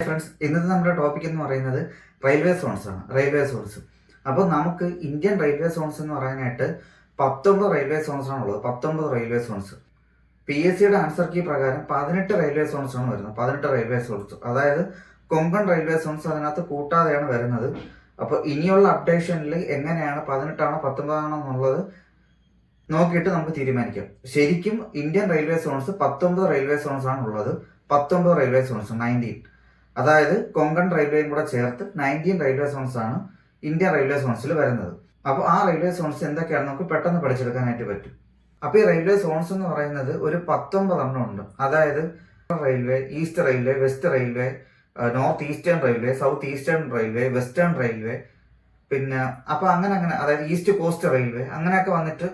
Friends, ഇന്നത്തെ നമ്മുടെ topic എന്ന് പറയുന്നത് റെയിൽവേ സോൺസ് ആണ്. Railway zones. അപ്പോൾ നമുക്ക് ഇന്ത്യൻ റെയിൽവേ സോൺസ് എന്ന് പറയാനായിട്ട് 19 റെയിൽവേ സോൺസ് ആണുള്ളത്. 19 റെയിൽവേ സോൺസ്. PSCയുടെ ആൻസർ കീ പ്രകാരം 18 റെയിൽവേ സോൺസ് ആണ് വരുന്നത്. 18 റെയിൽവേ സോൺസ്, അതായത് കൊങ്കൺ റെയിൽവേ സോൺസ് അതിനകത്ത് കൂട്ടാതെയാണ് വരുന്നത്. അപ്പോൾ ഇനിയുള്ള അപ്ഡേഷനിൽ എങ്ങനെയാണ് 18 ആണോ 19 ആണോ എന്നുള്ളത് നോക്കിയിട്ട് നമുക്ക് തീരുമാനിക്കാം. ശരിക്കും Indian railway zones 19 railway zones ആണ് ഉള്ളത്. 19 റെയിൽവേ സോൺസ്, 19. അതായത് കൊങ്കൺ റെയിൽവേയും കൂടെ ചേർത്ത് 19 റെയിൽവേ സോൺസ് ആണ് ഇന്ത്യൻ റെയിൽവേ സോൺസിൽ വരുന്നത്. അപ്പോൾ ആ റെയിൽവേ സോൺസ് എന്തൊക്കെയാണ് നമുക്ക് പെട്ടെന്ന് പഠിച്ചെടുക്കാനായിട്ട് പറ്റും. അപ്പോൾ ഈ റെയിൽവേ സോൺസ് എന്ന് പറയുന്നത് ഒരു 19 എണ്ണം ഉണ്ട്. അതായത് railway, east railway, west railway, north eastern railway, south eastern railway, western railway, പിന്നെ അപ്പൊ അങ്ങനെ അതായത് ഈസ്റ്റ് കോസ്റ്റ് റെയിൽവേ, അങ്ങനെയൊക്കെ വന്നിട്ട്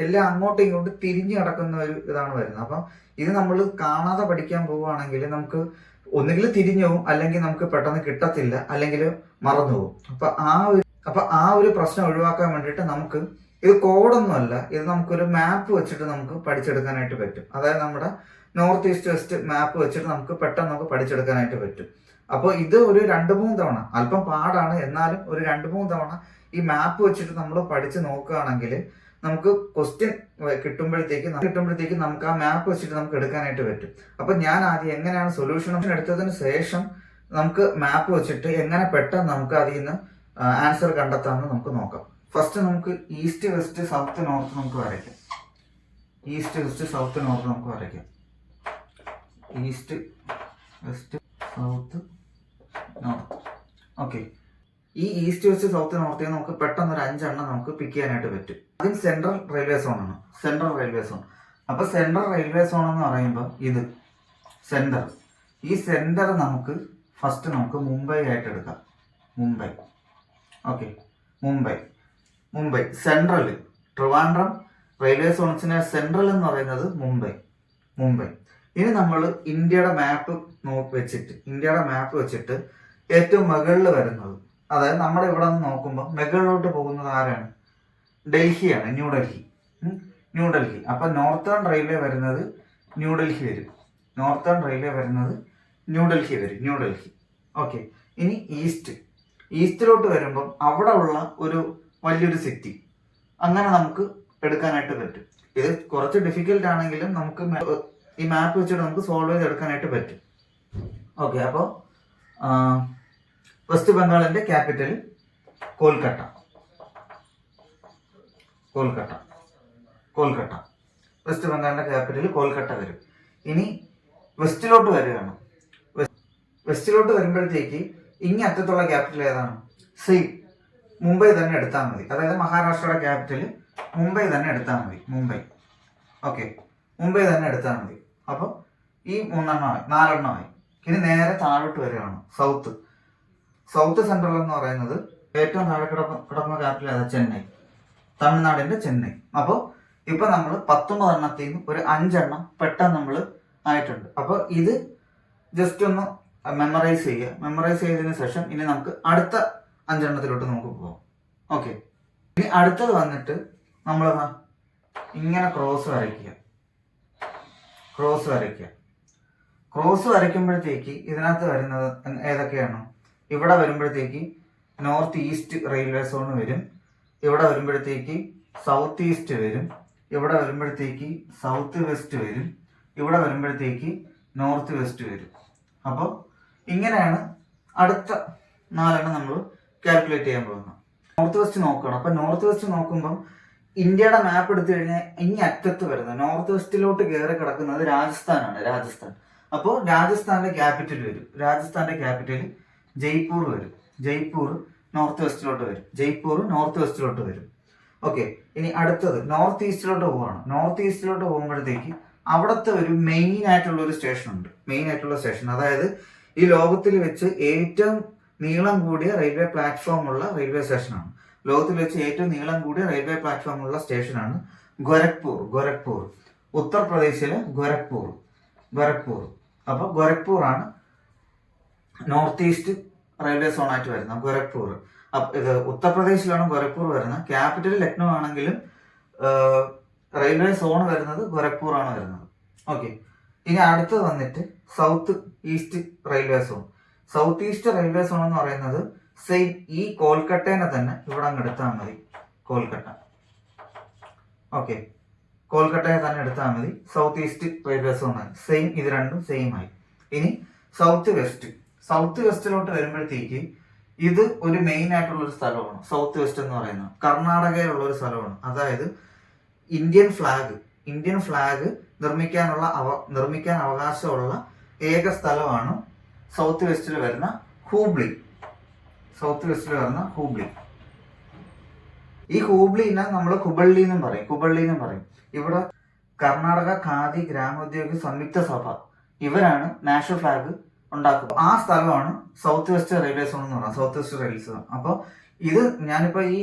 എല്ലാം അങ്ങോട്ടും ഇങ്ങോട്ടും തിരിഞ്ഞു കിടക്കുന്ന ഒരു ഇതാണ് വരുന്നത്. അപ്പം ഇത് നമ്മൾ കാണാതെ പഠിക്കാൻ പോവുകയാണെങ്കിൽ നമുക്ക് ഒന്നുകിൽ തിരിഞ്ഞു പോകും, അല്ലെങ്കിൽ നമുക്ക് പെട്ടെന്ന് കിട്ടത്തില്ല, അല്ലെങ്കിൽ മറന്നു പോകും. അപ്പൊ ആ ഒരു പ്രശ്നം ഒഴിവാക്കാൻ വേണ്ടിയിട്ട് നമുക്ക് ഇത് കോഡൊന്നും അല്ല, ഇത് നമുക്കൊരു മാപ്പ് വെച്ചിട്ട് നമുക്ക് പഠിച്ചെടുക്കാനായിട്ട് പറ്റും. അതായത് നമ്മുടെ നോർത്ത് ഈസ്റ്റ് വെസ്റ്റ് മാപ്പ് വെച്ചിട്ട് നമുക്ക് പെട്ടെന്ന് പഠിച്ചെടുക്കാനായിട്ട് പറ്റും. അപ്പോൾ ഇത് ഒരു 2-3 തവണ, അല്പം പാടാണ്, എന്നാലും ഒരു 2-3 തവണ ഈ മാപ്പ് വെച്ചിട്ട് നമ്മൾ പഠിച്ച് നോക്കുകയാണെങ്കിൽ നമുക്ക് ക്വസ്റ്റ്യൻ കിട്ടുമ്പോഴത്തേക്ക് നമുക്ക് ആ മാപ്പ് വെച്ചിട്ട് നമുക്ക് എടുക്കാനായിട്ട് പറ്റും. അപ്പൊ ഞാൻ ആദ്യം എങ്ങനെയാണ് സൊല്യൂഷൻ എടുത്തതിന് ശേഷം നമുക്ക് മാപ്പ് വെച്ചിട്ട് എങ്ങനെ പെട്ടെന്ന് നമുക്ക് അതിൽ നിന്ന് ആൻസർ കണ്ടെത്താമെന്ന് നമുക്ക് നോക്കാം. ഫസ്റ്റ് നമുക്ക് ഈസ്റ്റ് വെസ്റ്റ് സൗത്ത് നോർത്ത് നമുക്ക് വരയ്ക്കാം. ഈസ്റ്റ് വെസ്റ്റ് സൗത്ത് നോർത്ത് നമുക്ക് വരയ്ക്കാം. East west south north. Okay, ഈ ഈസ്റ്റ് വെസ്റ്റ് സൗത്ത് നോർത്തിൽ നമുക്ക് പെട്ടെന്ന് ഒരു 5 എണ്ണം നമുക്ക് പിക്ക് ചെയ്യാനായിട്ട് പറ്റും. ആദ്യം സെൻട്രൽ റെയിൽവേ സോൺ ആണ്. Central railway zone. അപ്പൊ സെൻട്രൽ റെയിൽവേ സോൺ എന്ന് പറയുമ്പോൾ ഇത് സെന്റർ. ഈ സെന്റർ നമുക്ക് ഫസ്റ്റ് നമുക്ക് മുംബൈ ആയിട്ട് എടുക്കാം. Mumbai. Okay, Mumbai central. Trivandrum railway സോൺസിന്റെ സെൻട്രൽ എന്ന് പറയുന്നത് മുംബൈ. ഇനി നമ്മൾ ഇന്ത്യയുടെ മാപ്പ് വെച്ചിട്ട് ഏറ്റവും മുകളിൽ വരുന്നത്, അതായത് നമ്മുടെ ഇവിടെ നിന്ന് നോക്കുമ്പോൾ മുകളിലോട്ട് പോകുന്നത് ആരാണ്? ഡൽഹിയാണ്. ന്യൂഡൽഹി. അപ്പൊ നോർത്തേൺ റെയിൽവേ വരുന്നത് ന്യൂഡൽഹി വരും. ന്യൂഡൽഹി. ഓക്കെ, ഇനി ഈസ്റ്റിലോട്ട് വരുമ്പം അവിടെ ഉള്ള ഒരു വലിയൊരു സിറ്റി, അങ്ങനെ നമുക്ക് എടുക്കാനായിട്ട് പറ്റും. ഇത് കുറച്ച് ഡിഫിക്കൽട്ട് ആണെങ്കിലും നമുക്ക് ഈ മാപ്പ് വെച്ചിട്ട് നമുക്ക് സോൾവ് ചെയ്തെടുക്കാനായിട്ട് പറ്റും. ഓക്കെ, അപ്പോൾ വെസ്റ്റ് ബംഗാളിന്റെ ക്യാപിറ്റൽ കോൽക്കട്ട. വെസ്റ്റ് ബംഗാളിന്റെ ക്യാപിറ്റൽ കോൽക്കട്ട വരും. ഇനി വെസ്റ്റിലോട്ട് വരികയാണ്. വെസ്റ്റിലോട്ട് വരുമ്പോഴത്തേക്ക് ഇനി അറ്റത്തുള്ള ക്യാപിറ്റൽ ഏതാണ്? സെയിം മുംബൈ തന്നെ എടുത്താൽ മതി. അതായത് മഹാരാഷ്ട്രയുടെ ക്യാപിറ്റൽ മുംബൈ തന്നെ എടുത്താൽ മതി. മുംബൈ തന്നെ എടുത്താൽ മതി. അപ്പോൾ ഈ 4 എണ്ണമായി. ഇനി നേരെ താഴോട്ട് വരികയാണ്. സൗത്ത് സെൻട്രൽ എന്ന് പറയുന്നത് ഏറ്റവും താഴെ കിടക്കുന്ന ക്യാപിറ്റൽ ഏതാ? ചെന്നൈ. തമിഴ്നാടിന്റെ ചെന്നൈ. അപ്പോൾ ഇപ്പൊ നമ്മൾ 19 എണ്ണത്തിൽ നിന്ന് ഒരു 5 എണ്ണം പെട്ടെന്ന് നമ്മൾ ആയിട്ടുണ്ട്. അപ്പോൾ ഇത് ജസ്റ്റ് ഒന്ന് മെമ്മറൈസ് ചെയ്തതിനു ശേഷം ഇനി നമുക്ക് അടുത്ത 5 എണ്ണത്തിലോട്ട് നമുക്ക് പോകാം. ഓക്കെ, ഇനി അടുത്തത് വന്നിട്ട് നമ്മൾ ഇങ്ങനെ ക്രോസ് വരയ്ക്കുമ്പോഴത്തേക്ക് ഇതിനകത്ത് വരുന്നത് ഏതൊക്കെയാണ്? ഇവിടെ വരുമ്പോഴത്തേക്ക് നോർത്ത് ഈസ്റ്റ് റെയിൽവേ സോൺ വരും. ഇവിടെ വരുമ്പോഴത്തേക്ക് സൗത്ത് ഈസ്റ്റ് വരും. ഇവിടെ വരുമ്പോഴത്തേക്ക് സൗത്ത് വെസ്റ്റ് വരും. ഇവിടെ വരുമ്പോഴത്തേക്ക് നോർത്ത് വെസ്റ്റ് വരും. അപ്പോൾ ഇങ്ങനെയാണ് അടുത്ത 4 എണ്ണം നമ്മൾ കാൽക്കുലേറ്റ് ചെയ്യാൻ പോകുന്നത്. നോർത്ത് വെസ്റ്റ് നോക്കണം. അപ്പൊ നോർത്ത് വെസ്റ്റ് നോക്കുമ്പോൾ ഇന്ത്യയുടെ മാപ്പ് എടുത്തു കഴിഞ്ഞാൽ ഇനി അറ്റത്ത് വരുന്നത് നോർത്ത് വെസ്റ്റിലോട്ട് കയറി കിടക്കുന്നത് രാജസ്ഥാൻ. അപ്പോൾ രാജസ്ഥാന്റെ ക്യാപിറ്റൽ വരും. ജയ്പൂർ വരും. ജയ്പൂർ നോർത്ത് വെസ്റ്റിലോട്ട് വരും. ഓക്കെ, ഇനി അടുത്തത് നോർത്ത് ഈസ്റ്റിലോട്ട് പോവാണ്. നോർത്ത് ഈസ്റ്റിലോട്ട് പോകുമ്പോഴത്തേക്ക് അവിടുത്തെ ഒരു മെയിൻ ആയിട്ടുള്ള ഒരു സ്റ്റേഷൻ ഉണ്ട്. അതായത് ഈ ലോകത്തിൽ വെച്ച് ഏറ്റവും നീളം കൂടിയ റെയിൽവേ പ്ലാറ്റ്ഫോം ഉള്ള റെയിൽവേ സ്റ്റേഷനാണ്. സ്റ്റേഷനാണ് ഗോരഖ്പൂർ. ഉത്തർപ്രദേശിലെ ഗോരഖ്പൂർ. അപ്പൊ ഗോരഖ്പൂർ ആണ് നോർത്ത് ഈസ്റ്റ് റെയിൽവേ സോൺ ആയിട്ട് വരുന്നത്. ഗോരഖ്പൂർ. ഇത് ഉത്തർപ്രദേശിലാണ് ഗോരഖ്പൂർ വരുന്നത്. ക്യാപിറ്റൽ ലക്നൗ ആണെങ്കിലും റെയിൽവേ സോൺ വരുന്നത് ഗോരഖ്പൂർ ആണ് വരുന്നത്. ഓക്കെ, ഇനി അടുത്തത് വന്നിട്ട് south east railway zone. South east railway zone എന്ന് പറയുന്നത് സെയിം ഈ കോൽക്കട്ടേനെ തന്നെ ഇവിടെ അങ്ങ് എടുത്താൽ മതി. കോൽക്കട്ട, ഓക്കെ, കോൽക്കട്ടയെ തന്നെ എടുത്താൽ മതി. South east railway zone same, ഇത് രണ്ടും സെയിം ആയി. ഇനി സൗത്ത് വെസ്റ്റ്, സൗത്ത് വെസ്റ്റിലോട്ട് വരുമ്പോഴത്തേക്ക് ഇത് ഒരു മെയിൻ ആയിട്ടുള്ള ഒരു സ്ഥലമാണ്. സൗത്ത് വെസ്റ്റ് എന്ന് പറയുന്നത് കർണാടകയിലുള്ള ഒരു സ്ഥലമാണ്. അതായത് ഇന്ത്യൻ ഫ്ലാഗ് നിർമ്മിക്കാൻ അവകാശമുള്ള ഏക സ്ഥലമാണ് സൗത്ത് വെസ്റ്റിൽ വരുന്ന ഹൂബ്ലി. ഈ ഹൂബ്ലിനെ നമ്മൾ ഹുബള്ളി എന്നും പറയും. ഇവിടെ കർണാടക ഖാദി ഗ്രാമോദ്യോഗ സംയുക്ത സഭ ഇവരാണ് നാഷണൽ ഫ്ലാഗ് ഉണ്ടാക്കുക. ആ സ്ഥലമാണ് സൗത്ത് വെസ്റ്റ് റെയിൽവേ സോൺ എന്ന് പറയുന്നത്, സൗത്ത് വെസ്റ്റ് റെയിൽവേ സോൺ. അപ്പോൾ ഇത് ഞാനിപ്പോ ഈ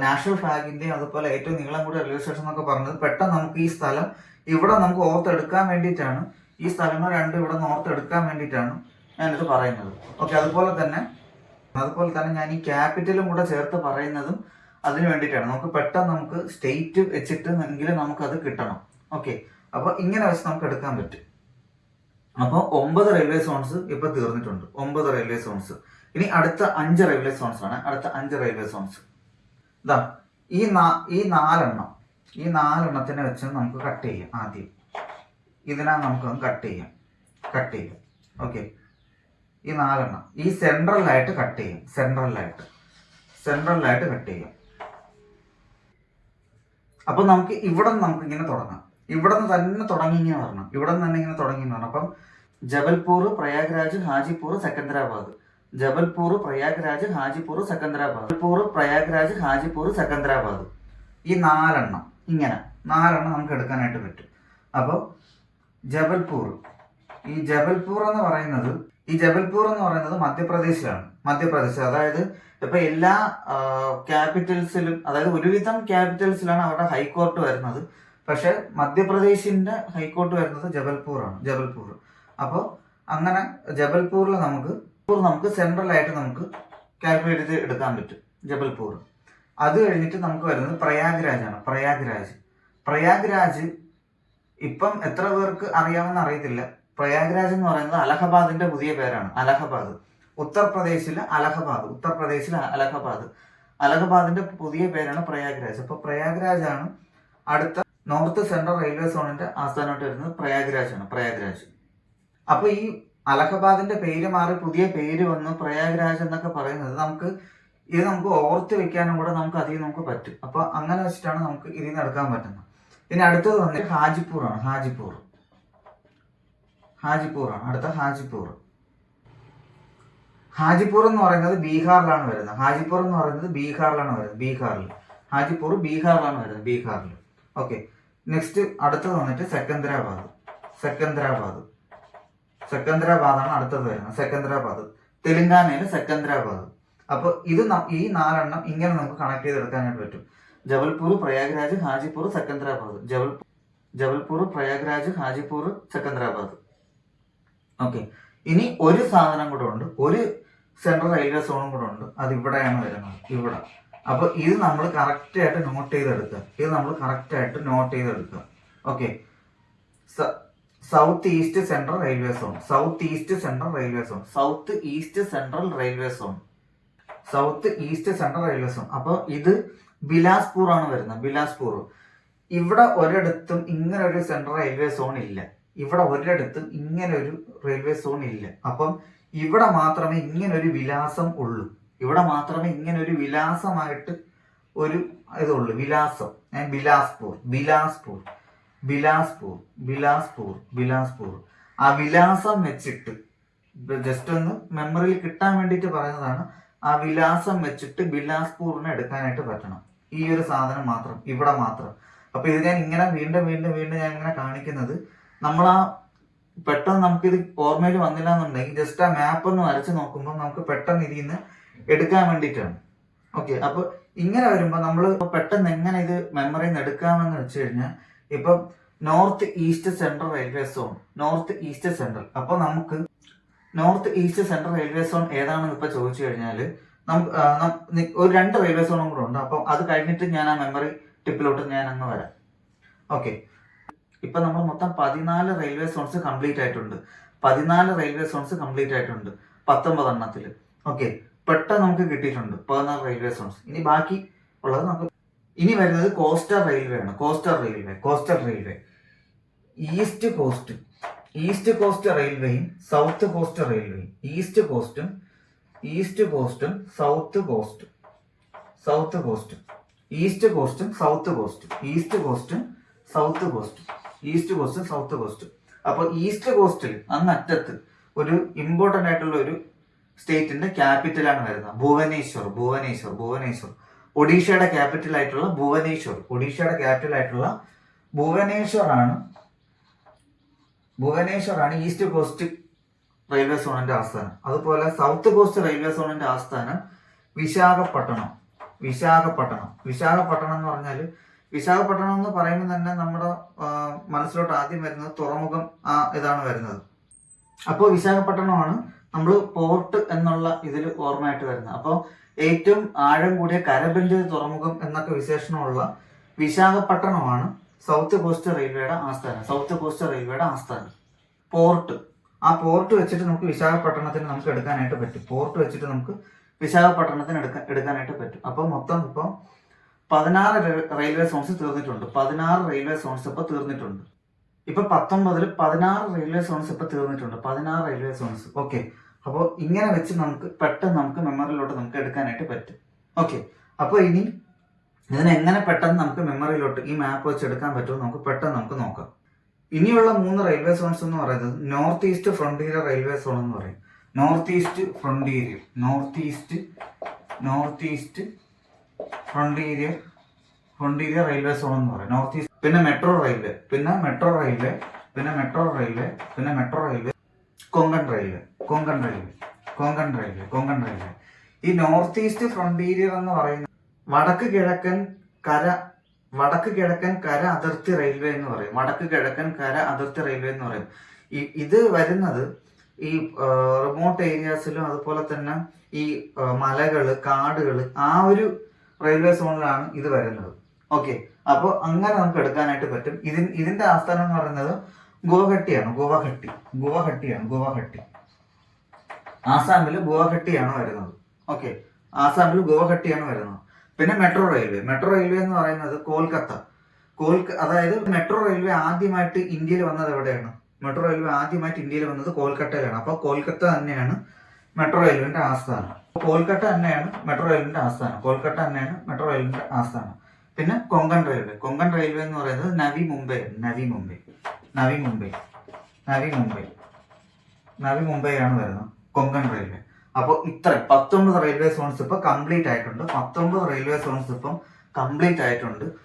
നാഷണൽ ഫ്ലാഗിന്റെ അതുപോലെ ഏറ്റവും നീളം കൂടിയ റെയിൽവേ സ്റ്റേഷൻ എന്നൊക്കെ പറഞ്ഞത് പെട്ടെന്ന് നമുക്ക് ഈ സ്ഥലം ഇവിടെ നമുക്ക് ഓർത്തെടുക്കാൻ വേണ്ടിയിട്ടാണ്, ഈ സ്ഥലങ്ങൾ രണ്ടും ഇവിടെ നിന്ന് ഓർത്തെടുക്കാൻ വേണ്ടിയിട്ടാണ് ഞാനിത് പറയുന്നത്. ഓക്കെ, അതുപോലെ തന്നെ ഞാൻ ഈ ക്യാപിറ്റലും കൂടെ ചേർത്ത് പറയുന്നതും അതിന് വേണ്ടിയിട്ടാണ്. നമുക്ക് പെട്ടെന്ന് നമുക്ക് സ്റ്റേറ്റ് വെച്ചിട്ട് എങ്കിലും നമുക്കത് കിട്ടണം. ഓക്കെ, അപ്പോൾ ഇങ്ങനെ വെച്ച് നമുക്ക് എടുക്കാൻ പറ്റും. അപ്പോൾ 9 റെയിൽവേ സോൺസ് ഇപ്പൊ തീർന്നിട്ടുണ്ട്. 9 റെയിൽവേ സോൺസ്. ഇനി അടുത്ത 5 റെയിൽവേ സോൺസ് ആണ്. ഇതാ ഈ നാലെണ്ണത്തിനെ വെച്ച് നമുക്ക് കട്ട് ചെയ്യാം. ആദ്യം ഇതിനെ നമുക്ക് കട്ട് ചെയ്യാം. ഓക്കെ, ഈ 4 എണ്ണം ഈ സെൻട്രലായിട്ട് കട്ട് ചെയ്യും. സെൻട്രലായിട്ട് കട്ട് ചെയ്യാം. അപ്പൊ നമുക്ക് ഇവിടെ നമുക്ക് ഇങ്ങനെ തുടങ്ങാം. ഇവിടെ നിന്ന് തന്നെ തുടങ്ങി ഇങ്ങനെ വരണം. അപ്പം ജബൽപൂർ, പ്രയാഗ്രാജ്, ഹാജിപൂർ, സെക്കന്ദരാബാദ്. ഈ 4 എണ്ണം ഇങ്ങനെ 4 എണ്ണം നമുക്ക് എടുക്കാനായിട്ട് പറ്റും. അപ്പോൾ ജബൽപൂർ എന്ന് പറയുന്നത് മധ്യപ്രദേശ്. അതായത് ഇപ്പൊ എല്ലാ ക്യാപിറ്റൽസിലും, അതായത് ഒരുവിധം ക്യാപിറ്റൽസിലാണ് അവരുടെ ഹൈക്കോർട്ട് വരുന്നത്. പക്ഷെ മധ്യപ്രദേശിന്റെ ഹൈക്കോർട്ട് വരുന്നത് ജബൽപൂർ. അപ്പോൾ അങ്ങനെ ജബൽപൂരിൽ നമുക്ക് സെൻട്രലായിട്ട് നമുക്ക് കാൽക്കുലേറ്റ് ചെയ്ത് എടുക്കാൻ പറ്റും ജബൽപൂർ. അത് കഴിഞ്ഞിട്ട് നമുക്ക് വരുന്നത് പ്രയാഗ്രാജാണ്. പ്രയാഗ്രാജ് ഇപ്പം എത്ര പേർക്ക് അറിയാമെന്ന് അറിയത്തില്ല. പ്രയാഗ്രാജ് എന്ന് പറയുന്നത് അലഹബാദിന്റെ പുതിയ പേരാണ്. ഉത്തർപ്രദേശിലെ അലഹബാദിന്റെ പുതിയ പേരാണ് പ്രയാഗ്രാജ്. അപ്പൊ പ്രയാഗ്രാജ് ആണ് അടുത്ത നോർത്ത് സെൻട്രൽ റെയിൽവേ സോണിന്റെ ആസ്ഥാനമായിട്ട് വരുന്നത് പ്രയാഗ്രാജ്. അപ്പൊ ഈ അലഹബാദിന്റെ പേര് മാറി പുതിയ പേര് വന്നു പ്രയാഗ്രാജ് എന്നൊക്കെ പറയുന്നത് നമുക്ക് ഓർത്ത് വെക്കാനും കൂടെ നമുക്ക് അധികം നമുക്ക് പറ്റും. അപ്പൊ അങ്ങനെ വെച്ചിട്ടാണ് നമുക്ക് ഇതിൽ നിന്ന് എടുക്കാൻ പറ്റുന്നത്. ഇനി അടുത്തത് വന്നിട്ട് ഹാജിപൂർ ആണ്. അടുത്ത ഹാജിപൂർ എന്ന് പറയുന്നത് ബീഹാറിലാണ് വരുന്നത്. ബീഹാറിൽ. ഓക്കെ, നെക്സ്റ്റ് അടുത്തത് വന്നിട്ട് സെക്കന്ദരാബാദാണ് അടുത്തത് വരുന്നത്. തെലുങ്കാനയിലെ സെക്കന്ദരാബാദ്. അപ്പൊ ഇത് ഈ 4 എണ്ണം ഇങ്ങനെ നമുക്ക് കണക്ട് ചെയ്തെടുക്കാനായിട്ട് പറ്റും. ജബൽപൂർ, പ്രയാഗ്രാജ്, ഹാജിപൂർ, സെക്കന്ദരാബാദ്. ജബൽപൂർ, പ്രയാഗ്രാജ്, ഹാജിപൂർ, സെക്കന്ദരാബാദ്. ഓക്കെ, ഇനി ഒരു സാധനം കൂടെ ഉണ്ട്, ഒരു സെൻട്രൽ റെയിൽവേ സോണും കൂടെ ഉണ്ട്. അത് ഇവിടെയാണ് വരുന്നത്, ഇവിടെ. അപ്പൊ ഇത് നമ്മൾ കറക്റ്റ് ആയിട്ട് നോട്ട് ചെയ്തെടുക്കുക. Okay, south east central railway zone. അപ്പൊ ഇത് ബിലാസ്പൂർ ആണ് വരുന്നത്. ഇവിടെ ഒരിടത്തും ഇങ്ങനെ ഒരു സെൻട്രൽ റെയിൽവേ സോൺ ഇല്ല. അപ്പം ഇവിടെ മാത്രമേ ഇങ്ങനെ ഒരു വിലാസം ഉള്ളൂ. വിലാസമായിട്ട് ഒരു ഇതുള്ളൂ. ബിലാസ്പൂർ. ആ വിലാസം വെച്ചിട്ട് ജസ്റ്റ് ഒന്ന് മെമ്മറിയിൽ കിട്ടാൻ വേണ്ടിയിട്ട് പറയുന്നതാണ്. ആ വിലാസം വെച്ചിട്ട് ബിലാസ്പൂരിനെ എടുക്കാനായിട്ട് പറ്റണം. ഈ ഒരു സാധനം മാത്രം, ഇവിടെ മാത്രം. അപ്പൊ ഇത് ഞാൻ ഇങ്ങനെ വീണ്ടും ഞാൻ ഇങ്ങനെ കാണിക്കുന്നത് പെട്ടെന്ന് നമുക്കിത് ഓർമ്മയിൽ വന്നില്ല എന്നുണ്ടെങ്കിൽ ജസ്റ്റ് ആ മാപ്പ് ഒന്ന് വരച്ച് നോക്കുമ്പോൾ നമുക്ക് പെട്ടെന്ന് ഇതിൽ നിന്ന് എടുക്കാൻ വേണ്ടിയിട്ടാണ്. ഓക്കെ, അപ്പൊ ഇങ്ങനെ വരുമ്പോൾ നമ്മൾ പെട്ടെന്ന് എങ്ങനെ ഇത് മെമ്മറിയിൽ നിന്ന് എടുക്കാമെന്ന് വെച്ച് കഴിഞ്ഞാൽ, ഇപ്പം north east central railway zone. അപ്പൊ നമുക്ക് north east central railway zone ഏതാണെന്ന് ഇപ്പൊ ചോദിച്ചു കഴിഞ്ഞാൽ ഒരു 2 റെയിൽവേ സോണും കൂടെ ഉണ്ട്. അപ്പം അത് കഴിഞ്ഞിട്ട് ഞാൻ ആ മെമ്മറി ടിപ്പിലോട്ട് ഞാൻ അങ്ങ് വരാം. ഓക്കെ, ഇപ്പൊ നമ്മൾ മൊത്തം 14 റെയിൽവേ സോൺസ് കംപ്ലീറ്റ് ആയിട്ടുണ്ട്. 14 റെയിൽവേ സോൺസ് കംപ്ലീറ്റ് ആയിട്ടുണ്ട് 19 എണ്ണത്തിൽ. ഓക്കെ, പെട്ടെന്ന് നമുക്ക് കിട്ടിയിട്ടുണ്ട് 14 റെയിൽവേ സോൺസ്. ഇനി ബാക്കി ഉള്ളത് നമുക്ക് ഇനി വരുന്നത് കോസ്റ്റൽ റെയിൽവേ ആണ്. കോസ്റ്റൽ റെയിൽവേ ഈസ്റ്റ് കോസ്റ്റ് റെയിൽവേയും സൗത്ത് കോസ്റ്റ് റെയിൽവേയും ഈസ്റ്റ് കോസ്റ്റും സൗത്ത് കോസ്റ്റും ഈസ്റ്റ് കോസ്റ്റും സൗത്ത് കോസ്റ്റും. അപ്പൊ ഈസ്റ്റ് കോസ്റ്റിൽ അങ്ങറ്റത്ത് ഒരു ഇമ്പോർട്ടന്റ് ആയിട്ടുള്ള ഒരു സ്റ്റേറ്റിന്റെ ക്യാപിറ്റലാണ് വരുന്നത് ഭുവനേശ്വർ. ഒഡീഷയുടെ ക്യാപിറ്റൽ ആയിട്ടുള്ള ഭുവനേശ്വർ ആണ് ഈസ്റ്റ് കോസ്റ്റ് റെയിൽവേ സോണിന്റെ ആസ്ഥാനം. അതുപോലെ സൗത്ത് കോസ്റ്റ് റെയിൽവേ സോണിന്റെ ആസ്ഥാനം വിശാഖപട്ടണം എന്ന് പറഞ്ഞാൽ വിശാഖപട്ടണം എന്ന് പറയുമ്പോൾ തന്നെ നമ്മുടെ മനസ്സിലോട്ട് ആദ്യം വരുന്നത് തുറമുഖം ഇതാണ് വരുന്നത്. അപ്പോൾ വിശാഖപട്ടണമാണ് നമ്മൾ പോർട്ട് എന്നുള്ള ഇതിൽ ഓർമ്മയായിട്ട് വരുന്നത്. അപ്പോൾ ഏറ്റവും ആഴം കൂടിയ കരബന്ധിത തുറമുഖം എന്നൊക്കെ വിശേഷണമുള്ള വിശാഖപട്ടണമാണ് സൗത്ത് കോസ്റ്റ് റെയിൽവേയുടെ ആസ്ഥാനം. ആ പോർട്ട് വെച്ചിട്ട് നമുക്ക് വിശാഖപട്ടണത്തിന് നമുക്ക് എടുക്കാനായിട്ട് പറ്റും. അപ്പോൾ മൊത്തം ഇപ്പോൾ 16 റെയിൽവേ സോൺസ് തീർന്നിട്ടുണ്ട്. 16 റെയിൽവേ സോൺസ് ഇപ്പോൾ തീർന്നിട്ടുണ്ട്. ഇപ്പൊ 19 16 റെയിൽവേ സോൺസ് ഇപ്പൊ തീർന്നിട്ടുണ്ട്. 16 റെയിൽവേ സോൺസ്. ഓക്കെ, അപ്പോൾ ഇങ്ങനെ വെച്ച് പെട്ടെന്ന് നമുക്ക് മെമ്മറിയിലോട്ട് നമുക്ക് എടുക്കാനായിട്ട് പറ്റും. ഓക്കെ, അപ്പോൾ ഇനി ഇതിനെങ്ങനെ പെട്ടെന്ന് നമുക്ക് മെമ്മറിയിലോട്ട് ഈ മാപ്പ് വെച്ച് എടുക്കാൻ പറ്റുമോ നമുക്ക് പെട്ടെന്ന് നോക്കാം. ഇനിയുള്ള 3 റെയിൽവേ സോൺസ് എന്ന് പറയുന്നത് north east frontier railway zone എന്ന് പറയും. North east frontier railway zone എന്ന് പറയും. നോർത്ത് ഈസ്റ്റ്, പിന്നെ മെട്രോ റെയിൽവേ, കൊങ്കൺ റെയിൽവേ. ഈ നോർത്ത് ഈസ്റ്റ് ഫ്രോണ്ടിയർ എന്ന് പറയുന്ന വടക്ക് കിഴക്കൻ കര അതിർത്തി റെയിൽവേ എന്ന് പറയും. ഇത് വരുന്നത് ഈ റിമോട്ട് ഏരിയാസിലും അതുപോലെ തന്നെ ഈ മലകള്, കാടുകള്, ആ ഒരു റെയിൽവേ സോണിലാണ് ഇത് വരുന്നത്. ഓക്കെ, അപ്പോൾ അങ്ങനെ നമുക്ക് എടുക്കാനായിട്ട് പറ്റും. ഇതിന്റെ ആസ്ഥാനം എന്ന് പറയുന്നത് ഗുവാഹട്ടിയാണ്. ആസാമിൽ ഗുവാഹട്ടിയാണ് വരുന്നത്. ഓക്കെ, പിന്നെ മെട്രോ റെയിൽവേ എന്ന് പറയുന്നത് കൊൽക്കത്ത. അതായത് മെട്രോ റെയിൽവേ ആദ്യമായിട്ട് ഇന്ത്യയിൽ വന്നത് എവിടെയാണ്? കൊൽക്കത്തയിലാണ്. അപ്പോൾ കൊൽക്കത്ത തന്നെയാണ് മെട്രോ റെയിൽവേന്റെ ആസ്ഥാനം. പിന്നെ കൊങ്കൺ റെയിൽവേ എന്ന് പറയുന്നത് നവി മുംബൈ ആണ് വരുന്നത് കൊങ്കൺ റെയിൽവേ. അപ്പോൾ ഇത്ര 19 റെയിൽവേ സോൺസ് ഇപ്പൊ കംപ്ലീറ്റ് ആയിട്ടുണ്ട്.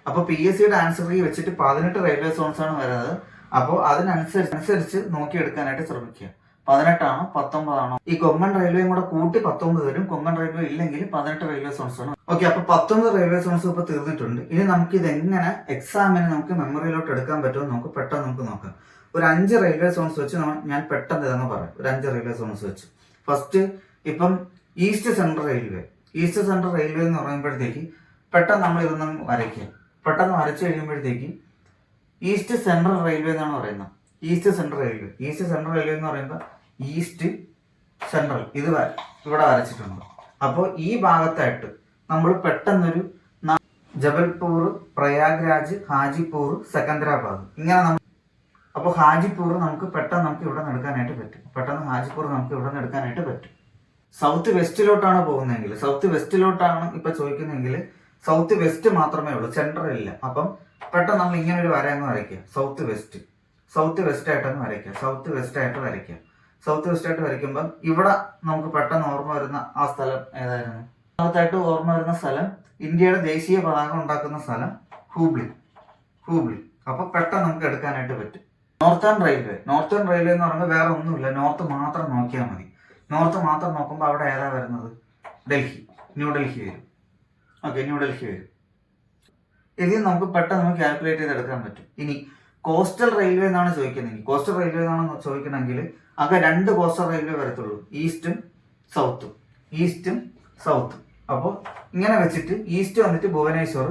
അപ്പോൾ PSCയുടെ ആൻസർ കീ വെച്ചിട്ട് 18 റെയിൽവേ സോൺസ് ആണ് വരുന്നത്. അപ്പോൾ അതിനനുസരിച്ച് നോക്കിയെടുക്കാനായിട്ട് ശ്രമിക്കുക. 18 ആണോ 19 ആണോ? ഈ കൊങ്കൺ റെയിൽവേയും കൂടെ കൂട്ടി 19 വരും. കൊങ്കൺ റെയിൽവേ ഇല്ലെങ്കിൽ 18 റെയിൽവേ സോൺസ് ആണ്. ഓക്കെ, അപ്പൊ 19 റെയിൽവേ സോൺസ് ഇപ്പൊ തീർന്നിട്ടുണ്ട്. ഇനി നമുക്ക് ഇത് എങ്ങനെ എക്സാമിന് നമുക്ക് മെമ്മറിയിലോട്ട് എടുക്കാൻ പറ്റുമോ നമുക്ക് പെട്ടെന്ന് നോക്കാം. ഒരു 5 റെയിൽവേ സോൺസ് വെച്ച് ഞാൻ പെട്ടെന്ന് ഇതെന്ന് പറയാം. ഒരു 5 റെയിൽവേ സോൺസ് വെച്ച് ഫസ്റ്റ് ഇപ്പം ഈസ്റ്റ് സെൻട്രൽ റെയിൽവേ എന്ന് പറയുമ്പോഴത്തേക്ക് പെട്ടെന്ന് നമ്മൾ ഇതൊന്നും വരയ്ക്കുക. പെട്ടെന്ന് വരച്ചു കഴിയുമ്പോഴത്തേക്ക് ഈസ്റ്റ് സെൻട്രൽ റെയിൽവേ എന്നാണ് പറയുന്നത്. ഈസ്റ്റ് സെൻട്രൽ റെയിൽവേ എന്ന് പറയുമ്പോൾ ഈസ്റ്റ് സെൻട്രൽ ഇത് ഇവിടെ വരച്ചിട്ടുണ്ട്. അപ്പോൾ ഈ ഭാഗത്തായിട്ട് നമ്മൾ പെട്ടെന്നൊരു ജബൽപൂർ, പ്രയാഗ്രാജ്, ഹാജിപ്പൂർ, സെക്കന്ദരാബാദ് ഇങ്ങനെ അപ്പോൾ ഹാജിപ്പൂർ നമുക്ക് ഇവിടെ എടുക്കാനായിട്ട് പറ്റും. സൗത്ത് വെസ്റ്റിലോട്ടാണ് പോകുന്നതെങ്കിൽ, സൗത്ത് വെസ്റ്റിലോട്ടാണ് ഇപ്പൊ ചോദിക്കുന്നതെങ്കിൽ സൗത്ത് വെസ്റ്റ് മാത്രമേ ഉള്ളൂ, സെൻട്രൽ ഇല്ല. അപ്പം പെട്ടെന്ന് നമ്മൾ ഇങ്ങനെ ഒരു വര അങ്ങ് വരയ്ക്കുക. സൗത്ത് വെസ്റ്റ് ആയിട്ട് വരയ്ക്കുമ്പോൾ ഇവിടെ നമുക്ക് പെട്ടെന്ന് ഓർമ്മ വരുന്ന ആ സ്ഥലം ഏതായിരുന്നു? ഭാഗത്തായിട്ട് ഓർമ്മ വരുന്ന സ്ഥലം, ഇന്ത്യയുടെ ദേശീയ പതാക ഉണ്ടാക്കുന്ന സ്ഥലം ഹൂബ്ലി. അപ്പൊ പെട്ടെന്ന് നമുക്ക് എടുക്കാനായിട്ട് പറ്റും. നോർത്തേൺ റെയിൽവേ എന്ന് പറയുമ്പോൾ വേറെ ഒന്നുമില്ല, നോർത്ത് മാത്രം നോക്കിയാൽ മതി. നോർത്ത് മാത്രം നോക്കുമ്പോൾ അവിടെ ഏതാ വരുന്നത്? ന്യൂഡൽഹി വരും. ഇതിൽ നമുക്ക് പെട്ടെന്ന് കാൽക്കുലേറ്റ് ചെയ്തെടുക്കാൻ പറ്റും. ഇനി കോസ്റ്റൽ റെയിൽവേ എന്നാണ് ചോദിക്കണമെങ്കിൽ ആകെ 2 കോസ്റ്റൽ റെയിൽവേ വരത്തുള്ളൂ, ഈസ്റ്റും സൗത്തും. അപ്പോൾ ഇങ്ങനെ വെച്ചിട്ട് ഈസ്റ്റ് വന്നിട്ട് ഭുവനേശ്വർ,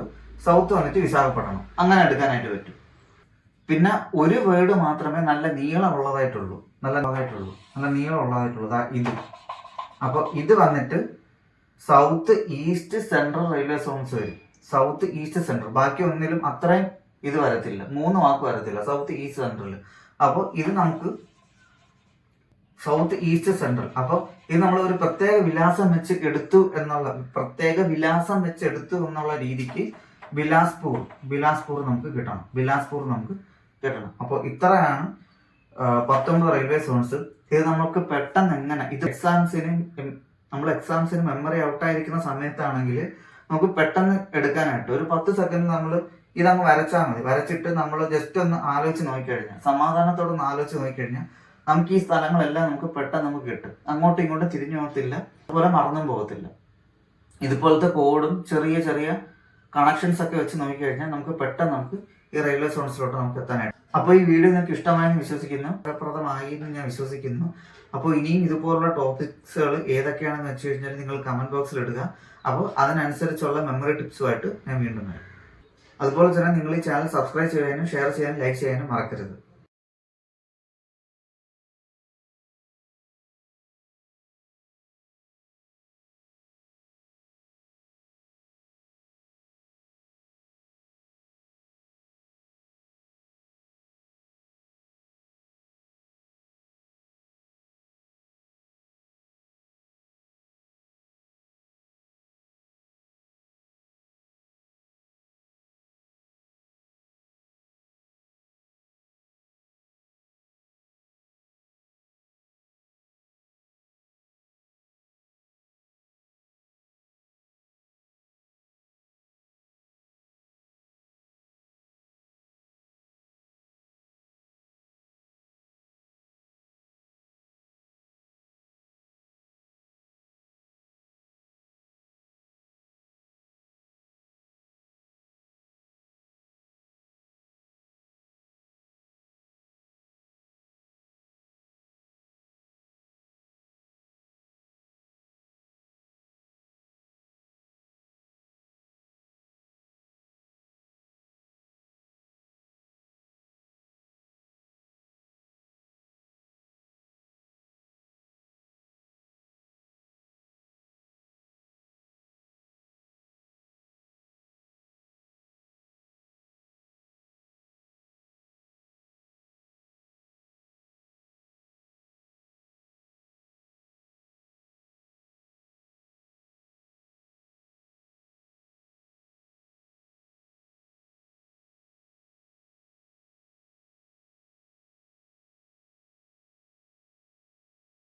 സൗത്ത് വന്നിട്ട് വിശാഖപട്ടണം, അങ്ങനെ എടുക്കാനായിട്ട് പറ്റും. പിന്നെ ഒരു വേർഡ് മാത്രമേ നല്ല നീളമുള്ളതായിട്ടുള്ളൂ. ഇത്. അപ്പോൾ ഇത് വന്നിട്ട് south east central railway zones വരും. South east central. ബാക്കി ഒന്നിലും അത്രയും ഇത് വരത്തില്ല, 3 വാക്ക് വരത്തില്ല സൗത്ത് ഈസ്റ്റ് സെൻട്രൽ. അപ്പോൾ ഇത് നമുക്ക് സൗത്ത് ഈസ്റ്റ് സെൻട്രൽ. അപ്പോൾ ഇത് നമ്മൾ ഒരു പ്രത്യേക വിലാസം വെച്ച് എടുത്തു എന്നുള്ള രീതിക്ക് ബിലാസ്പൂർ നമുക്ക് കിട്ടണം. അപ്പോൾ ഇത്രയാണ് 19 റെയിൽവേ സോൺസ്. ഇത് നമുക്ക് പെട്ടെന്ന് എങ്ങനെ ഇത് എക്സാംസിന് മെമ്മറി ഔട്ടായിരിക്കുന്ന സമയത്താണെങ്കിൽ നമുക്ക് പെട്ടെന്ന് എടുക്കാനായിട്ട് ഒരു 10 സെക്കൻഡ് നമ്മൾ ഇതങ്ങ് വരച്ചാൽ മതി. വരച്ചിട്ട് നമ്മൾ ജസ്റ്റ് ഒന്ന് ആലോചിച്ച് നോക്കിക്കഴിഞ്ഞാൽ, സമാധാനത്തോടൊന്ന് ആലോചിച്ച് നോക്കിക്കഴിഞ്ഞാൽ നമുക്ക് ഈ സ്ഥലങ്ങളെല്ലാം നമുക്ക് പെട്ടെന്ന് നമുക്ക് കിട്ടും. അങ്ങോട്ടും ഇങ്ങോട്ടും തിരിഞ്ഞു പോകത്തില്ല, അതുപോലെ മറന്നും പോകത്തില്ല. ഇതുപോലത്തെ കോഡും ചെറിയ ചെറിയ കണക്ഷൻസ് ഒക്കെ വെച്ച് നോക്കിക്കഴിഞ്ഞാൽ നമുക്ക് പെട്ടെന്ന് ഈ റെയിൽവേ സോൺസിലോട്ട് നമുക്ക് എത്താനായിട്ട്. അപ്പോൾ ഈ വീഡിയോ നിങ്ങൾക്ക് ഇഷ്ടമായെന്ന് വിശ്വസിക്കുന്നു, ഫലപ്രദമായി എന്ന് ഞാൻ വിശ്വസിക്കുന്നു. അപ്പോൾ ഇനിയും ഇതുപോലുള്ള ടോപ്പിക്സുകൾ ഏതൊക്കെയാണെന്ന് വെച്ച് കഴിഞ്ഞാൽ നിങ്ങൾ കമന്റ് ബോക്സിൽ ഇടുക. അപ്പോൾ അതിനനുസരിച്ചുള്ള മെമ്മറി ടിപ്സുമായിട്ട് ഞാൻ വീണ്ടും വരും. അതുപോലെ തന്നെ നിങ്ങൾ ഈ ചാനൽ സബ്സ്ക്രൈബ് ചെയ്യാനും ഷെയർ ചെയ്യാനും ലൈക്ക് ചെയ്യാനും മറക്കരുത്.